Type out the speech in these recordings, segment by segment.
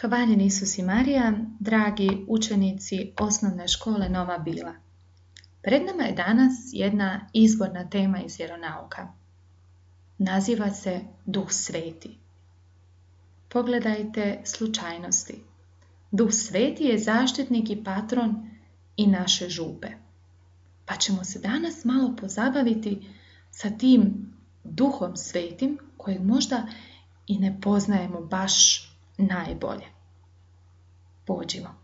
Hvaljen Isus i Marija, dragi učenici osnovne škole Nova Bila. Pred nama je danas jedna izborna tema iz vjeronauka. Naziva se Duh Sveti. Pogledajte slučajnosti. Duh Sveti je zaštitnik i patron i naše župe. Pa ćemo se danas malo pozabaviti sa tim Duhom Svetim kojeg možda i ne poznajemo baš najbolje. Pođimo.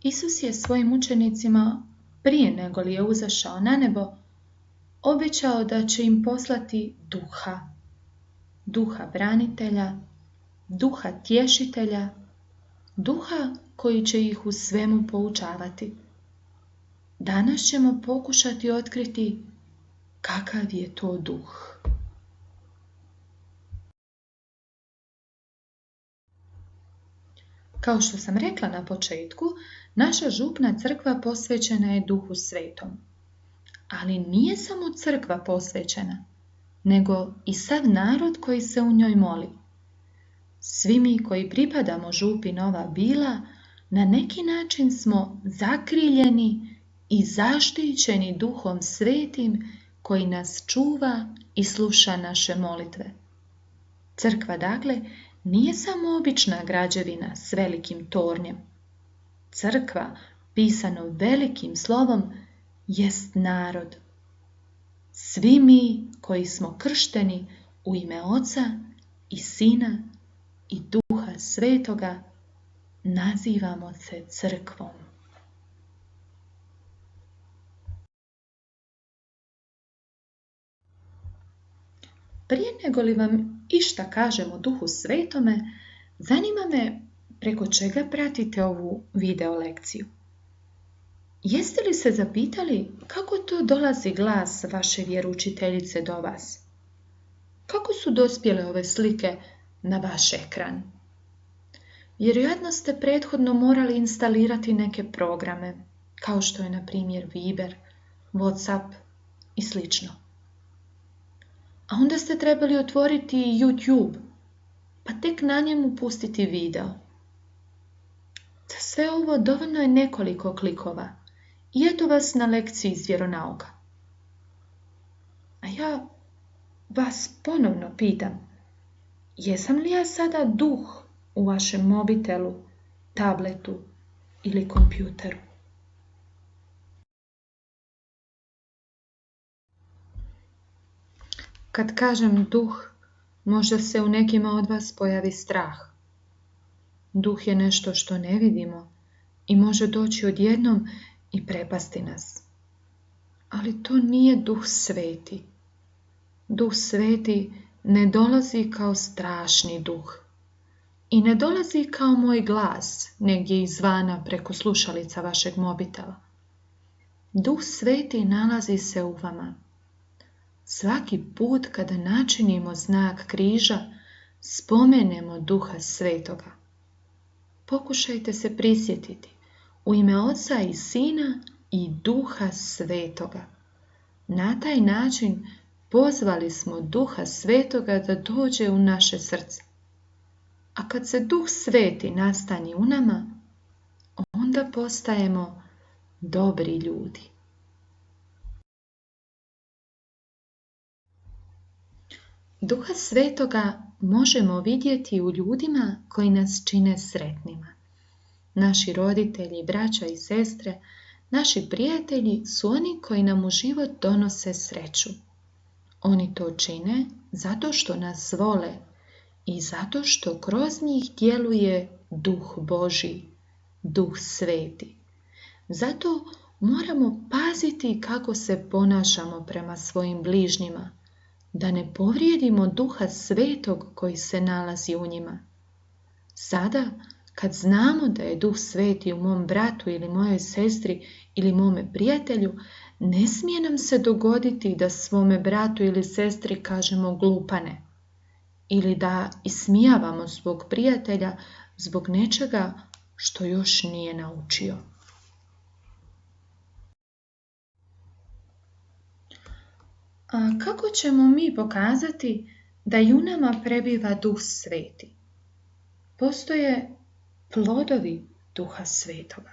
Isus je svojim učenicima, prije nego li je uzašao na nebo, obećao da će im poslati duha branitelja, duha tješitelja, duha koji će ih u svemu poučavati. Danas ćemo pokušati otkriti kakav je to duh. Kao što sam rekla na početku, naša župna crkva posvećena je Duhu Svetom. Ali nije samo crkva posvećena, nego i sav narod koji se u njoj moli. Svi mi koji pripadamo župi Nova Bila, na neki način smo zakriljeni i zaštićeni Duhom Svetim koji nas čuva i sluša naše molitve. Crkva, dakle, nije samo obična građevina s velikim tornjem. crkva, pisano velikim slovom, jest narod. Svi mi koji smo kršteni u ime Oca i Sina i Duha Svetoga nazivamo se crkvom. Prije nego li vam išta kažem o Duhu Svetome, zanima me preko čega pratite ovu video lekciju. Jeste li se zapitali kako to dolazi glas vaše vjeroučiteljice do vas? Kako su dospjele ove slike na vaš ekran? Vjerojatno ste prethodno morali instalirati neke programe, kao što je na primjer Viber, WhatsApp i sl. A onda ste trebali otvoriti YouTube, pa tek na njemu pustiti video. Za sve ovo dovoljno je nekoliko klikova i eto vas na lekciji iz vjeronauka. A ja vas ponovno pitam, jesam li ja sada duh u vašem mobitelu, tabletu ili kompjuteru? Kad kažem duh, možda se u nekima od vas pojavi strah. Duh je nešto što ne vidimo i može doći odjednom i prepasti nas. Ali to nije Duh Sveti. Duh Sveti ne dolazi kao strašni duh. I ne dolazi kao moj glas negdje izvana preko slušalica vašeg mobitela. Duh Sveti nalazi se u vama. Svaki put kada načinimo znak križa, spomenemo Duha Svetoga. Pokušajte se prisjetiti u ime Oca i Sina i Duha Svetoga. Na taj način pozvali smo Duha Svetoga da dođe u naše srce. A kad se Duh Sveti nastani u nama, onda postajemo dobri ljudi. Duha Svetoga možemo vidjeti u ljudima koji nas čine sretnima. Naši roditelji, braća i sestre, naši prijatelji su oni koji nam u život donose sreću. Oni to čine zato što nas vole i zato što kroz njih djeluje Duh Božji, Duh Sveti. Zato moramo paziti kako se ponašamo prema svojim bližnjima, da ne povrijedimo Duha Svetog koji se nalazi u njima. Sada, kad znamo da je Duh Sveti u mom bratu ili mojoj sestri ili mome prijatelju, ne smije nam se dogoditi da svome bratu ili sestri kažemo glupane ili da ismijavamo svog prijatelja zbog nečega što još nije naučio. A kako ćemo mi pokazati da i u nama prebiva Duh Sveti? Postoje plodovi Duha Svetoga.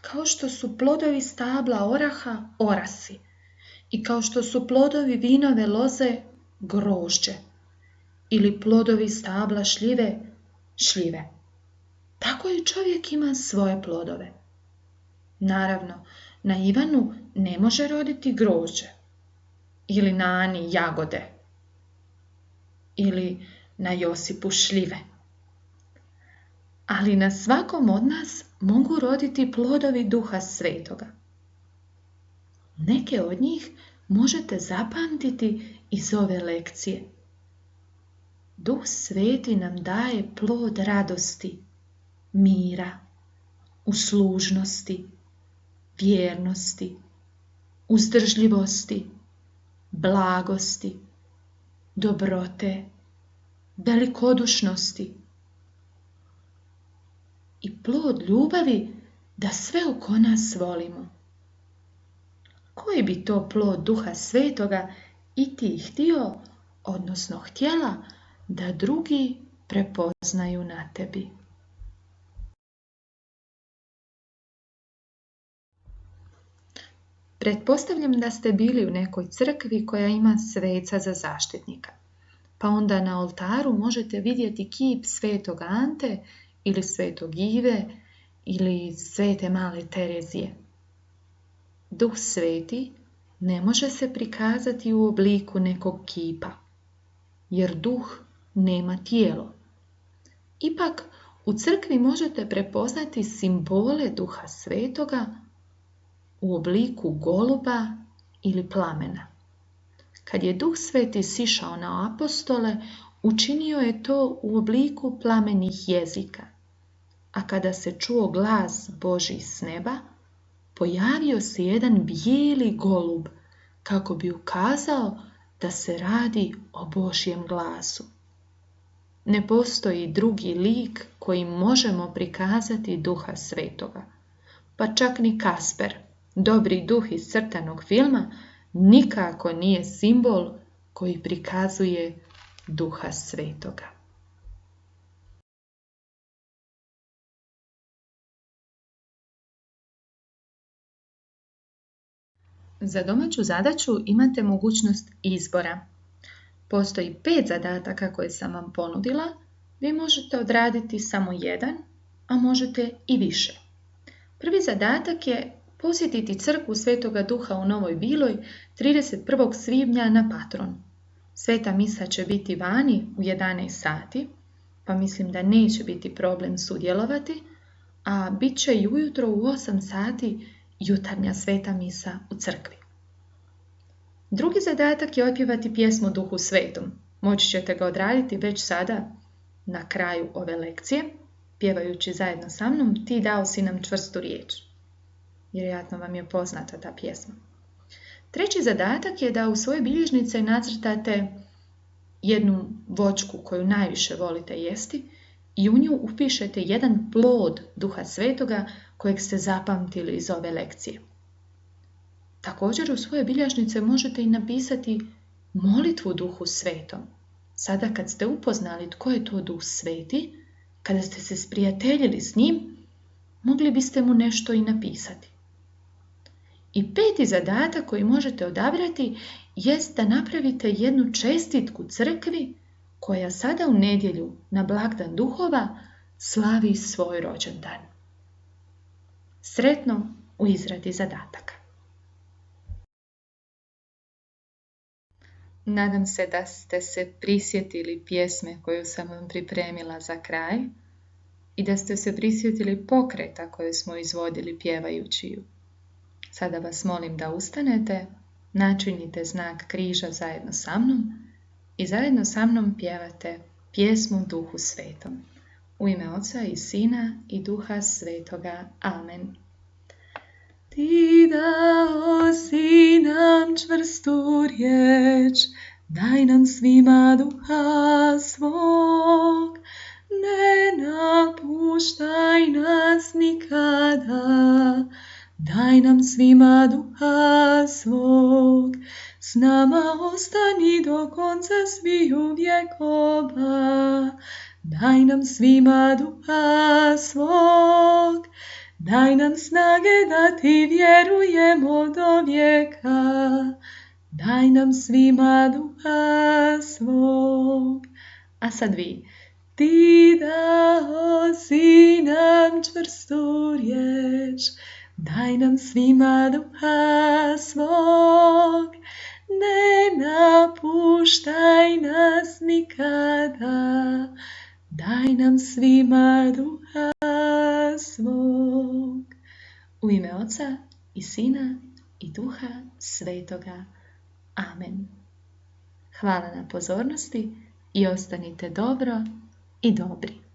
Kao što su plodovi stabla oraha orasi i kao što su plodovi vinove loze grožđe ili plodovi stabla šljive šljive. Tako i čovjek ima svoje plodove. Naravno, na Ivanu ne može roditi grožđe ili na Ani jagode ili na Josipu šljive. Ali na svakom od nas mogu roditi plodovi Duha Svetoga. Neke od njih možete zapamtiti iz ove lekcije. Duh Sveti nam daje plod radosti, mira, uslužnosti, vjernosti, uzdržljivosti, blagosti, dobrote, velikodušnosti i plod ljubavi da sve oko nas volimo. Koji bi to plod Duha Svetoga i ti htio, odnosno htjela, da drugi prepoznaju na tebi? Pretpostavljam da ste bili u nekoj crkvi koja ima sveca za zaštitnika, pa onda na oltaru možete vidjeti kip svetog Ante ili svetog Ive ili svete male Terezije. Duh Sveti ne može se prikazati u obliku nekog kipa, jer duh nema tijelo. Ipak, u crkvi možete prepoznati simbole Duha Svetoga u obliku goluba ili plamena. Kad je Duh Sveti sišao na apostole, učinio je to u obliku plamenih jezika, a kada se čuo glas Božji s neba, pojavio se jedan bijeli golub kako bi ukazao da se radi o Božjem glasu. Ne postoji drugi lik kojim možemo prikazati Duha Svetoga, pa čak ni Kasper, dobri duh iz crtanog filma, nikako nije simbol koji prikazuje Duha Svetoga. Za domaću zadaću imate mogućnost izbora. Postoji 5 zadataka koje sam vam ponudila. Vi možete odraditi samo jedan, a možete i više. Prvi zadatak je posjetiti crkvu Svetoga Duha u Novoj Biloj 31. svibnja na Patron. Sveta misa će biti vani u 11 sati, pa mislim da neće biti problem sudjelovati, a bit će i ujutro u 8 sati jutarnja sveta misa u crkvi. Drugi zadatak je otpjevati pjesmu Duhu Svetom. Moći ćete ga odraditi već sada na kraju ove lekcije, pjevajući zajedno sa mnom Ti dao si nam čvrstu riječ. Vjerojatno vam je poznata ta pjesma. Treći zadatak je da u svoje bilježnice nacrtate jednu voćku koju najviše volite jesti i u nju upišete jedan plod Duha Svetoga kojeg ste zapamtili iz ove lekcije. Također u svoje bilježnice možete i napisati molitvu Duhu Svetom. Sada kad ste upoznali tko je to Duh Sveti, kada ste se sprijateljili s njim, mogli biste mu nešto i napisati. I peti zadatak koji možete odabrati jest da napravite jednu čestitku crkvi koja sada u nedjelju na blagdan duhova slavi svoj rođendan. Sretno u izradi zadataka. Nadam se da ste se prisjetili pjesme koju sam vam pripremila za kraj i da ste se prisjetili pokreta koje smo izvodili pjevajući ju. Sada vas molim da ustanete, načinite znak križa zajedno sa mnom i zajedno sa mnom pjevate pjesmu Duhu Svetom. U ime Oca i Sina i Duha Svetoga. Amen. Ti dao si nam čvrstu riječ, daj nam svima Duha svog, ne napuštaj nas nikada, daj nam svima Duha svog, s nama ostani do konca sviju vjekova, daj nam svima Duha svog, daj nam snage da ti vjerujemo do vijeka, daj nam svima Duha svog. A sad vi. Ti dao si nam čvrstu riječ, daj nam svima Duha svog, ne napuštaj nas nikada, daj nam svima Duha svog. U ime Oca i Sina i Duha Svetoga. Amen. Hvala na pozornosti i ostanite dobro i dobri.